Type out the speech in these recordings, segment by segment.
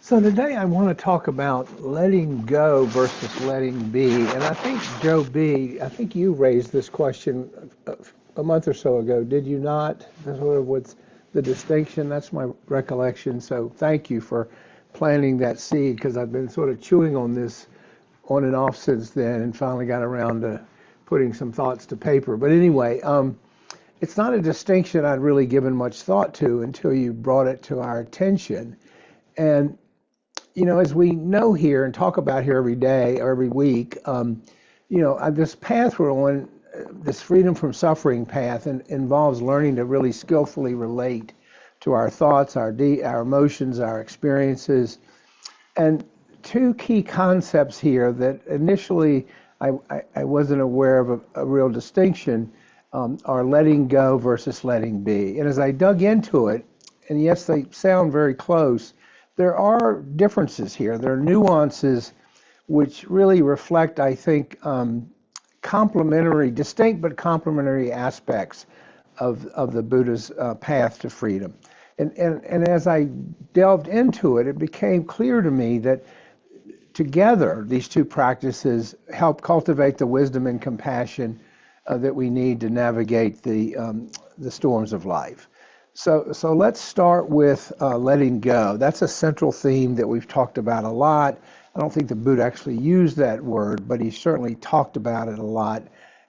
So today I want to talk about letting go versus letting be. And I think, Joe B., I think you raised this question a month or so ago, did you not? Sort of what's the distinction? That's my recollection. So thank you for planting that seed because I've been sort of chewing on this on and off since then and finally got around to putting some thoughts to paper. But anyway, it's not a distinction I'd really given much thought to until you brought it to our attention. And as we know here and talk about here every day or every week, this path we're on, this freedom from suffering path, involves learning to really skillfully relate to our thoughts, our emotions, our experiences, and two key concepts here that initially I wasn't aware of a real distinction are letting go versus letting be. And as I dug into it, and yes, they sound very close, there are differences here. There are nuances which really reflect, I think, complementary, distinct but complementary aspects of the Buddha's path to freedom. And as I delved into it, it became clear to me that together these two practices help cultivate the wisdom and compassion that we need to navigate the storms of life. So let's start with letting go. That's a central theme that we've talked about a lot. I don't think the Buddha actually used that word, but he certainly talked about it a lot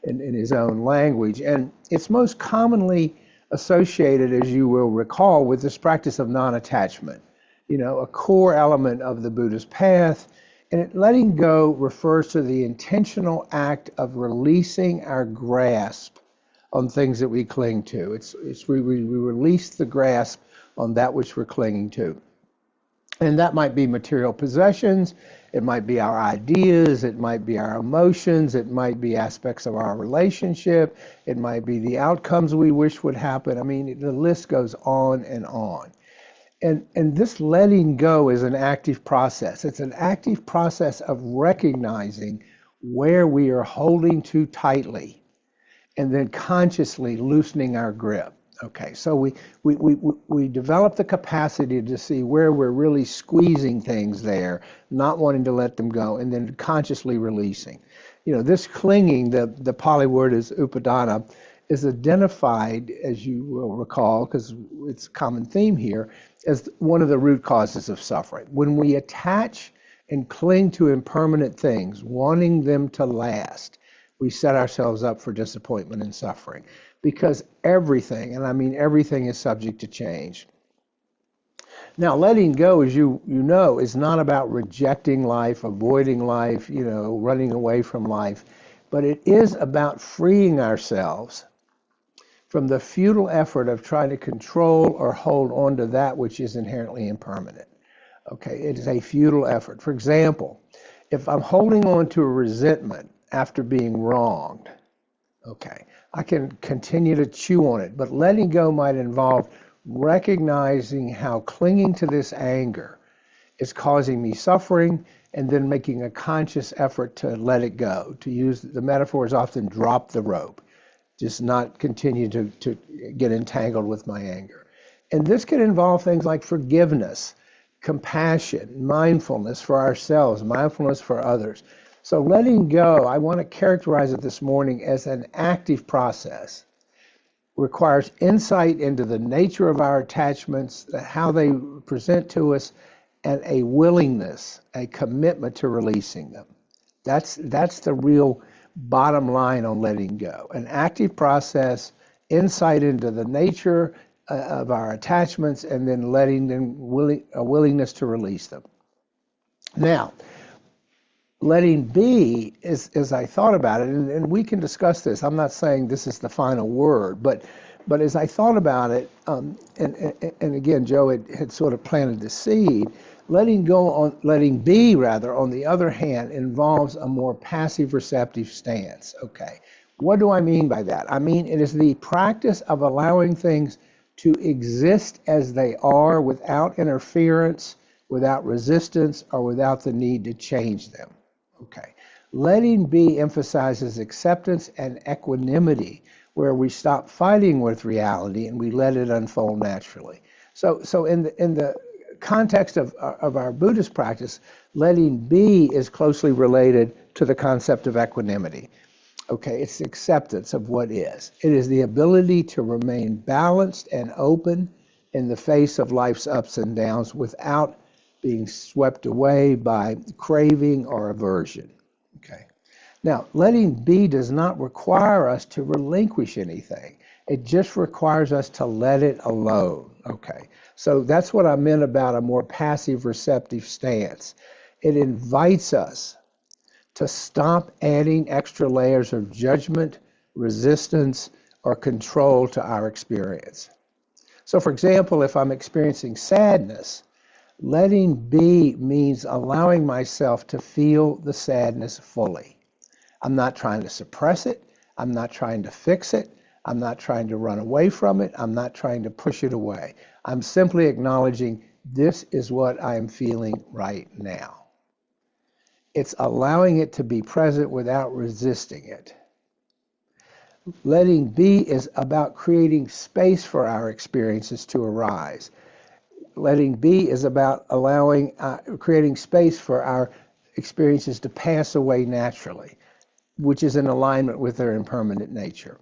in his own language. And it's most commonly associated, as you will recall, with this practice of non-attachment, a core element of the Buddha's path. And letting go refers to the intentional act of releasing our grasp on things that we cling to. We release the grasp on that which we're clinging to. And that might be material possessions, it might be our ideas, it might be our emotions, it might be aspects of our relationship, it might be the outcomes we wish would happen. I mean, the list goes on and on. And this letting go is an active process. It's an active process of recognizing where we are holding too tightly and then consciously loosening our grip. Okay, so we develop the capacity to see where we're really squeezing things there, not wanting to let them go, and then consciously releasing. This clinging, the Pali word is upadana, is identified, as you will recall, because it's a common theme here, as one of the root causes of suffering. When we attach and cling to impermanent things, wanting them to last, we set ourselves up for disappointment and suffering because everything, and I mean everything, is subject to change. Now, letting go, as you know, is not about rejecting life, avoiding life, running away from life, but it is about freeing ourselves from the futile effort of trying to control or hold on to that which is inherently impermanent. Okay, it is a futile effort. For example, if I'm holding on to a resentment after being wronged, okay, I can continue to chew on it, but letting go might involve recognizing how clinging to this anger is causing me suffering and then making a conscious effort to let it go. To use the metaphor is often drop the rope, just not continue to get entangled with my anger. And this can involve things like forgiveness, compassion, mindfulness for ourselves, mindfulness for others. So letting go, I want to characterize it this morning as an active process. Requires insight into the nature of our attachments, how they present to us, and a willingness, a commitment to releasing them. That's the real bottom line on letting go. An active process, insight into the nature of our attachments, and then letting them, a willingness to release them. Now, letting be, as I thought about it, and we can discuss this. I'm not saying this is the final word, but as I thought about it, and again, Joe had sort of planted the seed. Letting be, on the other hand, involves a more passive receptive stance. Okay, what do I mean by that? I mean, it is the practice of allowing things to exist as they are without interference, without resistance, or without the need to change them. Okay, letting be emphasizes acceptance and equanimity, where we stop fighting with reality and we let it unfold naturally. So in the context of our Buddhist practice, letting be is closely related to the concept of equanimity. Okay, it's the acceptance of what is. It is the ability to remain balanced and open in the face of life's ups and downs without being swept away by craving or aversion. Okay. Now, letting be does not require us to relinquish anything. It just requires us to let it alone. Okay. So that's what I meant about a more passive receptive stance. It invites us to stop adding extra layers of judgment, resistance, or control to our experience. So for example, if I'm experiencing sadness, letting be means allowing myself to feel the sadness fully. I'm not trying to suppress it. I'm not trying to fix it. I'm not trying to run away from it. I'm not trying to push it away. I'm simply acknowledging this is what I'm feeling right now. It's allowing it to be present without resisting it. Letting be is about creating space for our experiences to arise. Letting be is about creating space for our experiences to pass away naturally, which is in alignment with their impermanent nature.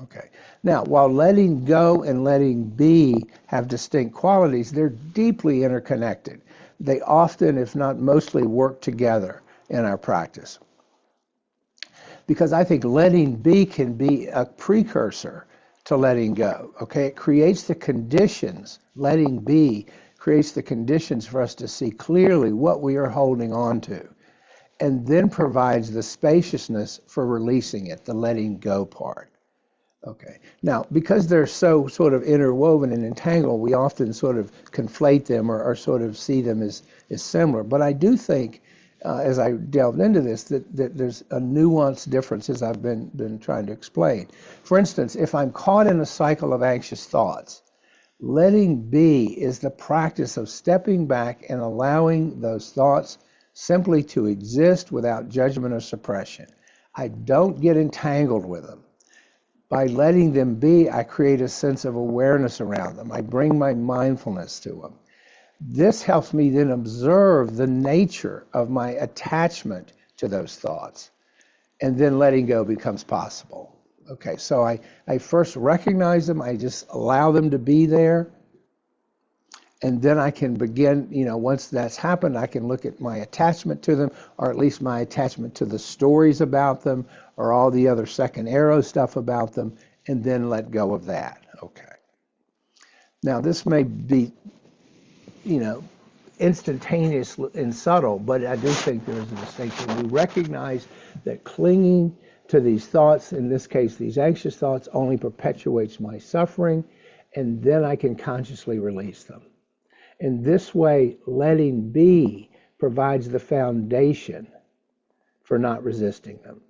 Okay. Now, while letting go and letting be have distinct qualities, they're deeply interconnected. They often, if not mostly, work together in our practice. Because I think letting be can be a precursor to letting go. Okay, it creates the conditions, letting be creates the conditions for us to see clearly what we are holding on to, and then provides the spaciousness for releasing it, the letting go part. Okay. Now, because they're so sort of interwoven and entangled, we often sort of conflate them or sort of see them as similar. But I do think, as I delved into this, that there's a nuanced difference as I've been trying to explain. For instance, if I'm caught in a cycle of anxious thoughts, letting be is the practice of stepping back and allowing those thoughts simply to exist without judgment or suppression. I don't get entangled with them. By letting them be, I create a sense of awareness around them. I bring my mindfulness to them. This helps me then observe the nature of my attachment to those thoughts. And then letting go becomes possible. Okay, so I first recognize them. I just allow them to be there. And then I can begin, once that's happened, I can look at my attachment to them, or at least my attachment to the stories about them, or all the other second arrow stuff about them, and then let go of that. Okay. Now, this may be, instantaneous and subtle, but I do think there is a distinction. We recognize that clinging to these thoughts, in this case, these anxious thoughts, only perpetuates my suffering, and then I can consciously release them. In this way, letting be provides the foundation for not resisting them,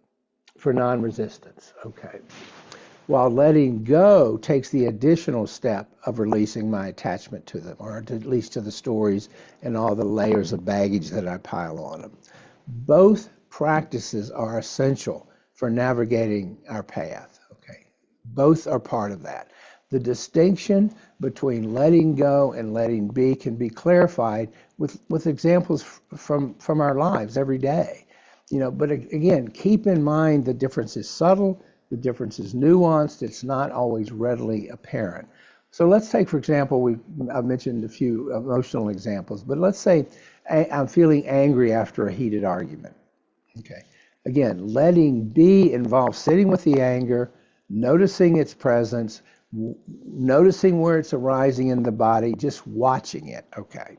for non-resistance. Okay. While letting go takes the additional step of releasing my attachment to them, or at least to the stories and all the layers of baggage that I pile on them. Both practices are essential for navigating our path. Okay. Both are part of that. The distinction between letting go and letting be can be clarified with examples from our lives every day. But again, keep in mind the difference is subtle, the difference is nuanced, it's not always readily apparent. So let's take, for example, I've mentioned a few emotional examples, but let's say I'm feeling angry after a heated argument. Okay. Again, letting be involves sitting with the anger, noticing its presence, noticing where it's arising in the body, just watching it, okay?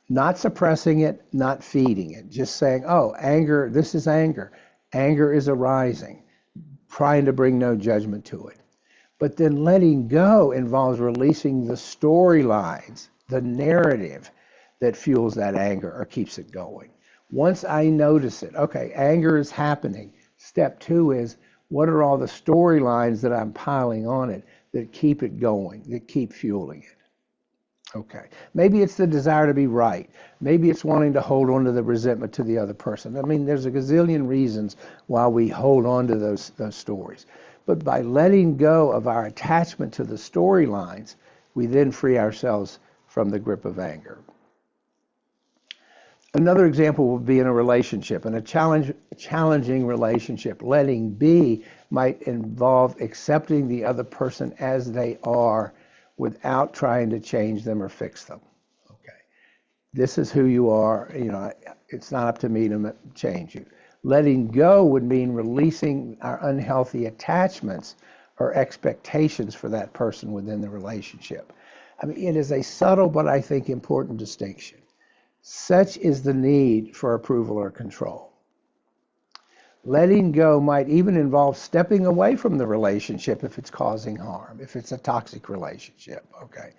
Not suppressing it, not feeding it, just saying, oh, anger, this is anger. Anger is arising, trying to bring no judgment to it. But then letting go involves releasing the storylines, the narrative that fuels that anger or keeps it going. Once I notice it, okay, anger is happening. Step 2 is, what are all the storylines that I'm piling on it that keep it going, that keep fueling it? Okay. Maybe it's the desire to be right. Maybe it's wanting to hold on to the resentment to the other person. I mean, there's a gazillion reasons why we hold on to those stories. But by letting go of our attachment to the storylines, we then free ourselves from the grip of anger. Another example would be in a relationship, in a challenging relationship. Letting be might involve accepting the other person as they are without trying to change them or fix them. Okay, this is who you are. It's not up to me to change you. Letting go would mean releasing our unhealthy attachments or expectations for that person within the relationship. I mean, it is a subtle but I think important distinction. Such is the need for approval or control. Letting go might even involve stepping away from the relationship if it's causing harm, if it's a toxic relationship. Okay.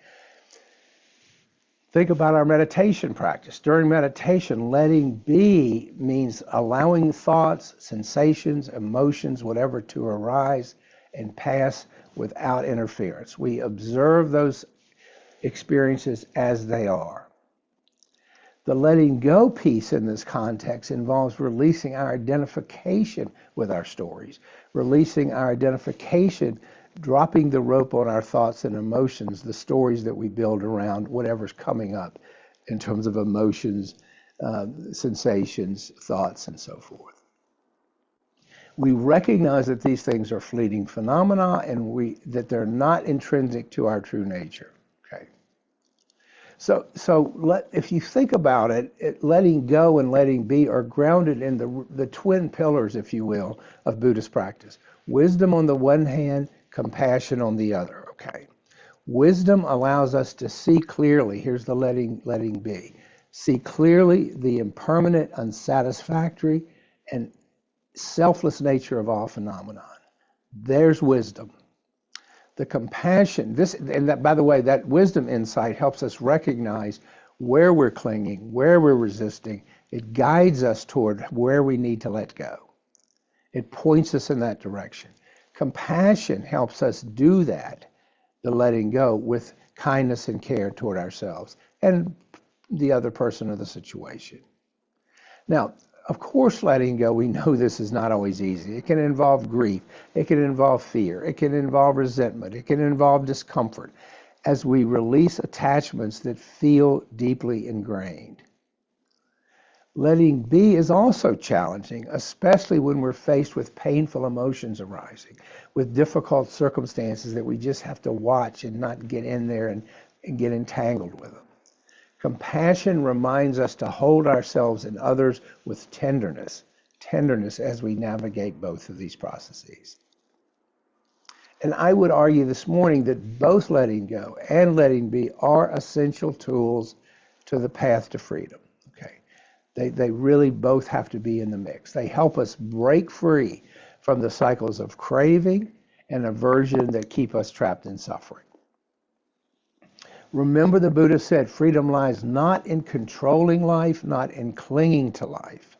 Think about our meditation practice. During meditation, letting be means allowing thoughts, sensations, emotions, whatever, to arise and pass without interference. We observe those experiences as they are. The letting go piece in this context involves releasing our identification with our stories, releasing our identification, dropping the rope on our thoughts and emotions, the stories that we build around whatever's coming up in terms of emotions, sensations, thoughts, and so forth. We recognize that these things are fleeting phenomena and that they're not intrinsic to our true nature. Okay. So if you think about it, letting go and letting be are grounded in the twin pillars, if you will, of Buddhist practice. Wisdom on the one hand, compassion on the other. Okay. Wisdom allows us to see clearly. Here's the letting be. See clearly the impermanent, unsatisfactory, and selfless nature of all phenomenon. There's wisdom. The compassion, by the way, that wisdom insight helps us recognize where we're clinging, where we're resisting. It guides us toward where we need to let go. It points us in that direction. Compassion helps us do that, the letting go, with kindness and care toward ourselves and the other person or the situation. Now, of course, letting go, we know this is not always easy. It can involve grief. It can involve fear. It can involve resentment. It can involve discomfort as we release attachments that feel deeply ingrained. Letting be is also challenging, especially when we're faced with painful emotions arising, with difficult circumstances that we just have to watch and not get in there and get entangled with them. Compassion reminds us to hold ourselves and others with tenderness as we navigate both of these processes. And I would argue this morning that both letting go and letting be are essential tools to the path to freedom. Okay, they really both have to be in the mix. They help us break free from the cycles of craving and aversion that keep us trapped in suffering. Remember, the Buddha said freedom lies not in controlling life, not in clinging to life.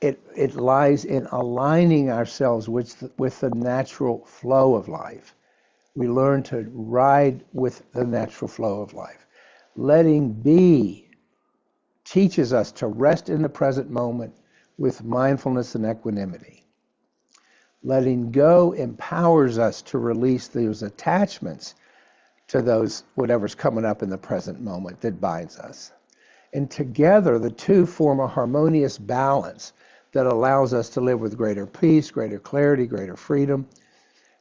It lies in aligning ourselves with the natural flow of life. We learn to ride with the natural flow of life. Letting be teaches us to rest in the present moment with mindfulness and equanimity. Letting go empowers us to release those attachments to those whatever's coming up in the present moment that binds us. And together, the two form a harmonious balance that allows us to live with greater peace, greater clarity, greater freedom.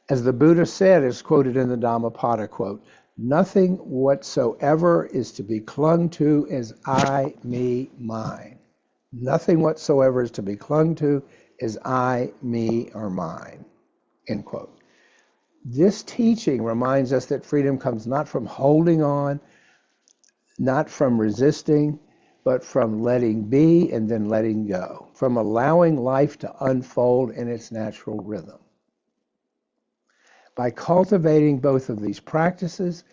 As the Buddha said, as quoted in the Dhammapada quote, nothing whatsoever is to be clung to as I, me, mine. Nothing whatsoever is to be clung to as I, me, or mine. End quote. This teaching reminds us that freedom comes not from holding on, not from resisting, but from letting be and then letting go, from allowing life to unfold in its natural rhythm. By cultivating both of these practices,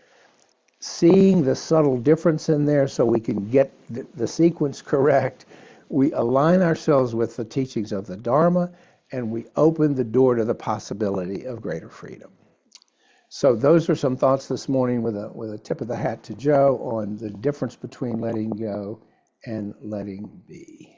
seeing the subtle difference in there so we can get the sequence correct, we align ourselves with the teachings of the Dharma and we open the door to the possibility of greater freedom. So those are some thoughts this morning with a tip of the hat to Joe on the difference between letting go and letting be.